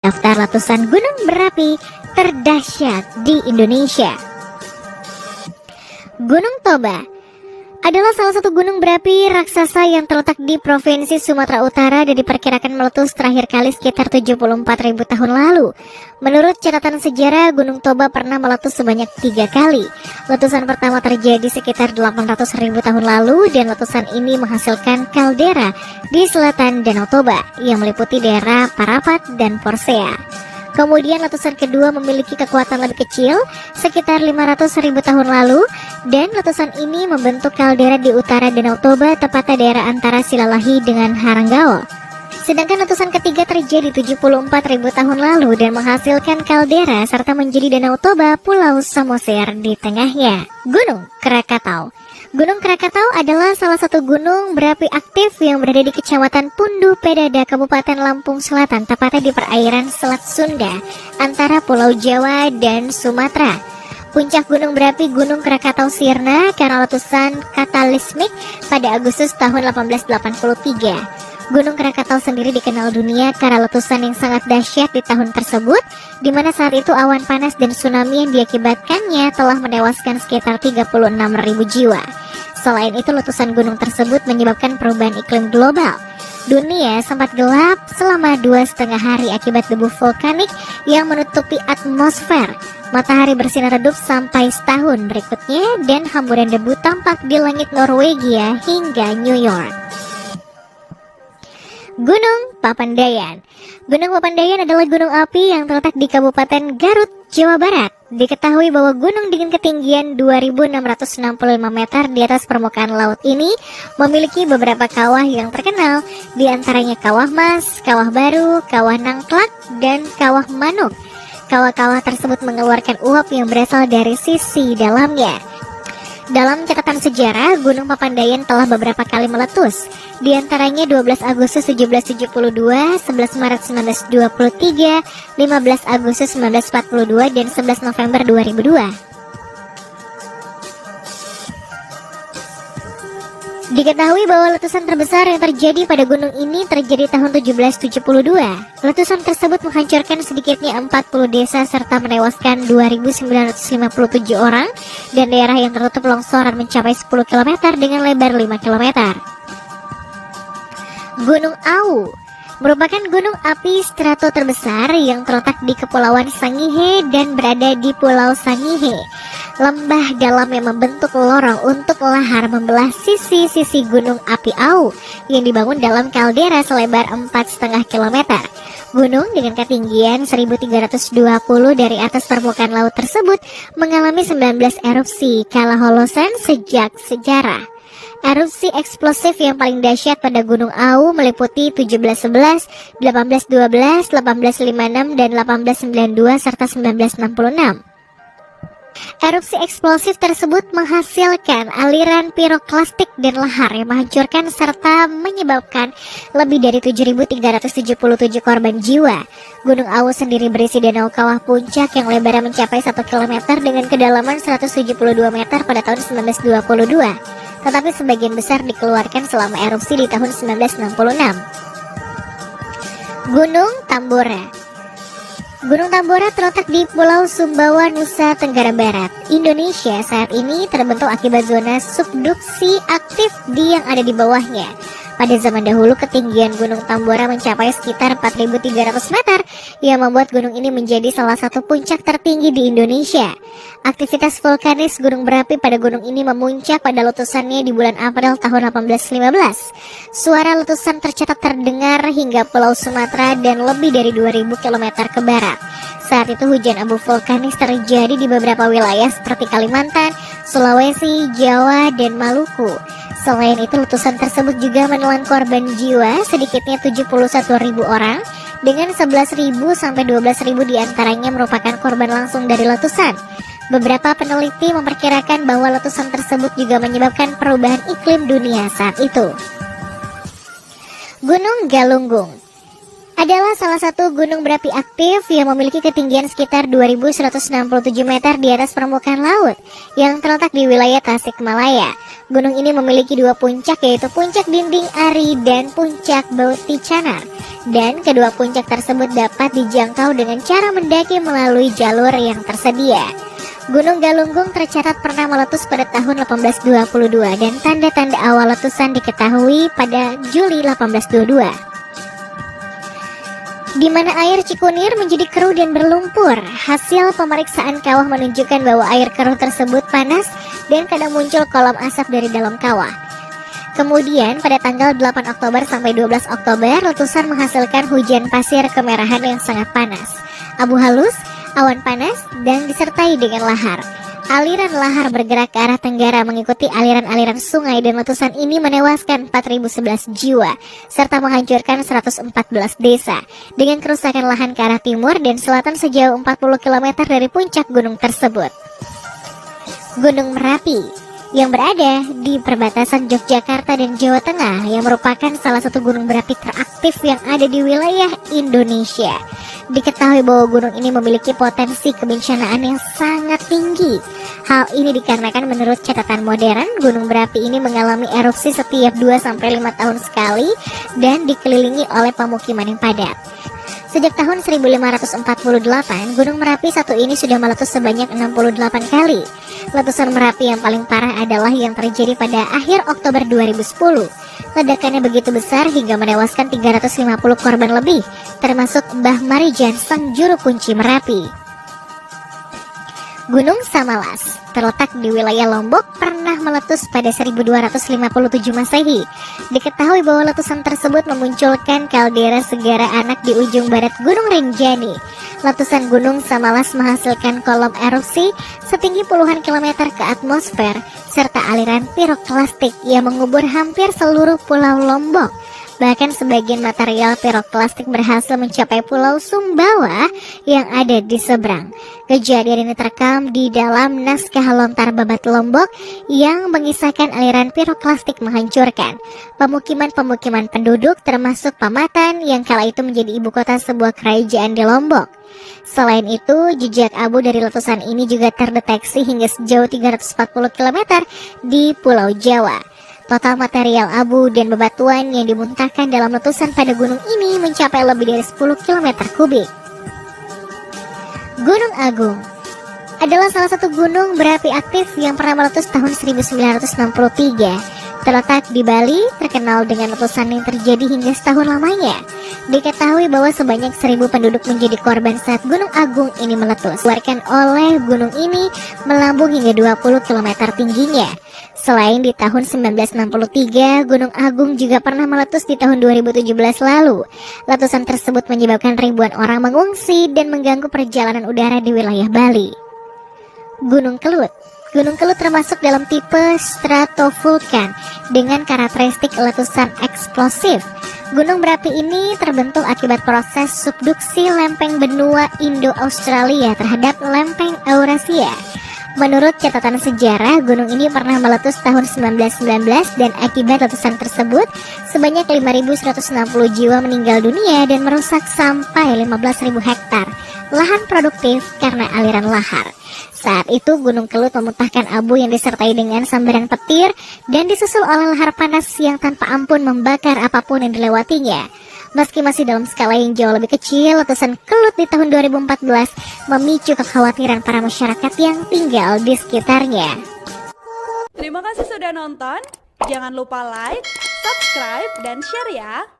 daftar letusan gunung berapi terdahsyat di Indonesia. Gunung Toba adalah salah satu gunung berapi raksasa yang terletak di Provinsi Sumatera Utara dan diperkirakan meletus terakhir kali sekitar 74.000 tahun lalu. Menurut catatan sejarah, Gunung Toba pernah meletus sebanyak 3 kali. Letusan pertama terjadi sekitar 800.000 tahun lalu dan letusan ini menghasilkan kaldera di selatan Danau Toba yang meliputi daerah Parapat dan Porsea. Kemudian letusan kedua memiliki kekuatan lebih kecil, sekitar 500.000 tahun lalu, dan letusan ini membentuk kaldera di utara Danau Toba, tepatnya daerah antara Silalahi dengan Haranggao. Sedangkan letusan ketiga terjadi 74.000 tahun lalu dan menghasilkan kaldera serta menjadi Danau Toba, Pulau Samosir di tengahnya. Gunung Krakatau. Gunung Krakatau adalah salah satu gunung berapi aktif yang berada di Kecamatan Punduh Pedada, Kabupaten Lampung Selatan, tepatnya di perairan Selat Sunda, antara Pulau Jawa dan Sumatera. Puncak gunung berapi Gunung Krakatau sirna karena letusan katalismik pada Agustus tahun 1883. Gunung Krakatau sendiri dikenal dunia karena letusan yang sangat dahsyat di tahun tersebut, di mana saat itu awan panas dan tsunami yang diakibatkannya telah menewaskan sekitar 36.000 jiwa. Selain itu, letusan gunung tersebut menyebabkan perubahan iklim global. Dunia sempat gelap selama 2,5 hari akibat debu vulkanik yang menutupi atmosfer. Matahari bersinar redup sampai setahun berikutnya dan hamburan debu tampak di langit Norwegia hingga New York. Gunung Papandayan. Gunung Papandayan adalah gunung api yang terletak di Kabupaten Garut, Jawa Barat. Diketahui bahwa gunung dengan ketinggian 2.665 meter di atas permukaan laut ini memiliki beberapa kawah yang terkenal, di antaranya Kawah Mas, Kawah Baru, Kawah Nangklak, dan Kawah Manuk. Kawah-kawah tersebut mengeluarkan uap yang berasal dari sisi dalamnya. Dalam catatan sejarah, Gunung Papandayan telah beberapa kali meletus, di antaranya 12 Agustus 1772, 11 Maret 1923, 15 Agustus 1942, dan 11 November 2002. Diketahui bahwa letusan terbesar yang terjadi pada gunung ini terjadi tahun 1772. Letusan tersebut menghancurkan sedikitnya 40 desa serta menewaskan 2.957 orang dan daerah yang tertutup longsoran mencapai 10 km dengan lebar 5 km. Gunung Au merupakan gunung api strato terbesar yang terletak di Kepulauan Sangihe dan berada di Pulau Sangihe. Lembah dalam yang membentuk lorong untuk lahar membelah sisi-sisi gunung api Au yang dibangun dalam kaldera selebar 4,5 km. Gunung dengan ketinggian 1.320 dari atas permukaan laut tersebut mengalami 19 erupsi kala holosan sejak sejarah. Erupsi eksplosif yang paling dahsyat pada Gunung Au meliputi 1711, 1812, 1856, dan 1892 serta 1966. Erupsi eksplosif tersebut menghasilkan aliran piroklastik dan lahar yang menghancurkan serta menyebabkan lebih dari 7.377 korban jiwa. Gunung Au sendiri berisi danau kawah puncak yang lebarnya mencapai 1 km dengan kedalaman 172 meter pada tahun 1922. Tetapi sebagian besar dikeluarkan selama erupsi di tahun 1966. Gunung Tambora. Gunung Tambora terletak di Pulau Sumbawa, Nusa Tenggara Barat, Indonesia. Saat ini terbentuk akibat zona subduksi aktif di yang ada di bawahnya. Pada zaman dahulu, ketinggian Gunung Tambora mencapai sekitar 4.300 meter, yang membuat gunung ini menjadi salah satu puncak tertinggi di Indonesia. Aktivitas vulkanis gunung berapi pada gunung ini memuncak pada letusannya di bulan April tahun 1815. Suara letusan tercatat terdengar hingga Pulau Sumatera dan lebih dari 2.000 km ke barat. Saat itu hujan abu vulkanis terjadi di beberapa wilayah seperti Kalimantan, Sulawesi, Jawa, dan Maluku. Selain itu, letusan tersebut juga menelan korban jiwa sedikitnya 71.000 orang, dengan 11.000 sampai 12.000 diantaranya merupakan korban langsung dari letusan. Beberapa peneliti memperkirakan bahwa letusan tersebut juga menyebabkan perubahan iklim dunia saat itu. Gunung Galunggung. adalah salah satu gunung berapi aktif yang memiliki ketinggian sekitar 2167 meter di atas permukaan laut yang terletak di wilayah Tasikmalaya. Gunung ini memiliki dua puncak, yaitu Puncak Dinding Ari dan Puncak Bauti Canar. Dan kedua puncak tersebut dapat dijangkau dengan cara mendaki melalui jalur yang tersedia. Gunung Galunggung tercatat pernah meletus pada tahun 1822 dan tanda-tanda awal letusan diketahui pada Juli 1822. Di mana air Cikunir menjadi keruh dan berlumpur. Hasil pemeriksaan kawah menunjukkan bahwa air keruh tersebut panas dan kadang muncul kolom asap dari dalam kawah. Kemudian pada tanggal 8 Oktober sampai 12 Oktober, letusan menghasilkan hujan pasir kemerahan yang sangat panas, abu halus, awan panas, dan disertai dengan lahar. Aliran lahar bergerak ke arah tenggara mengikuti aliran-aliran sungai dan letusan ini menewaskan 4.011 jiwa serta menghancurkan 114 desa dengan kerusakan lahan ke arah timur dan selatan sejauh 40 km dari puncak gunung tersebut. Gunung Merapi yang berada di perbatasan Yogyakarta dan Jawa Tengah yang merupakan salah satu gunung berapi teraktif yang ada di wilayah Indonesia. Diketahui bahwa gunung ini memiliki potensi kebencanaan yang sangat tinggi. Hal ini dikarenakan menurut catatan modern, gunung berapi ini mengalami erupsi setiap 2-5 tahun sekali dan dikelilingi oleh pemukiman yang padat. Sejak tahun 1548, Gunung Merapi satu ini sudah meletus sebanyak 68 kali. Letusan Merapi yang paling parah adalah yang terjadi pada akhir Oktober 2010. Ledakannya begitu besar hingga menewaskan 350 korban lebih, termasuk Mbah Marijan, sang juru kunci Merapi. Gunung Samalas terletak di wilayah Lombok pernah meletus pada 1257 Masehi. Diketahui bahwa letusan tersebut memunculkan kaldera segara anak di ujung barat Gunung Rinjani. Letusan Gunung Samalas menghasilkan kolom erupsi setinggi puluhan kilometer ke atmosfer serta aliran piroklastik yang mengubur hampir seluruh pulau Lombok. Bahkan sebagian material piroklastik berhasil mencapai Pulau Sumbawa yang ada di seberang. Kejadian ini terekam di dalam naskah Lontar Babat Lombok yang mengisahkan aliran piroklastik menghancurkan pemukiman-pemukiman penduduk termasuk Pamatan yang kala itu menjadi ibu kota sebuah kerajaan di Lombok. Selain itu, jejak abu dari letusan ini juga terdeteksi hingga sejauh 340 km di Pulau Jawa. Total material abu dan bebatuan yang dimuntahkan dalam letusan pada gunung ini mencapai lebih dari 10 km kubik. Gunung Agung adalah salah satu gunung berapi aktif yang pernah meletus tahun 1963. Terletak di Bali, terkenal dengan letusan yang terjadi hingga setahun lamanya. Diketahui bahwa sebanyak 1.000 penduduk menjadi korban saat Gunung Agung ini meletus. Dikeluarkan oleh gunung ini melambung hingga 20 km tingginya. Selain di tahun 1963, Gunung Agung juga pernah meletus di tahun 2017 lalu. Letusan tersebut menyebabkan ribuan orang mengungsi dan mengganggu perjalanan udara di wilayah Bali. Gunung Kelut. Gunung Kelut termasuk dalam tipe stratovulkan dengan karakteristik letusan eksplosif. Gunung berapi ini terbentuk akibat proses subduksi lempeng benua Indo-Australia terhadap lempeng Eurasia. Menurut catatan sejarah, gunung ini pernah meletus tahun 1919 dan akibat letusan tersebut, sebanyak 5.160 jiwa meninggal dunia dan merusak sampai 15.000 hektar lahan produktif karena aliran lahar. Saat itu Gunung Kelut memuntahkan abu yang disertai dengan sambaran petir dan disusul oleh lahar panas yang tanpa ampun membakar apapun yang dilewatinya. Meski masih dalam skala yang jauh lebih kecil, letusan Kelut di tahun 2014 memicu kekhawatiran para masyarakat yang tinggal di sekitarnya. Terima kasih sudah nonton. Jangan lupa like, subscribe, dan share ya.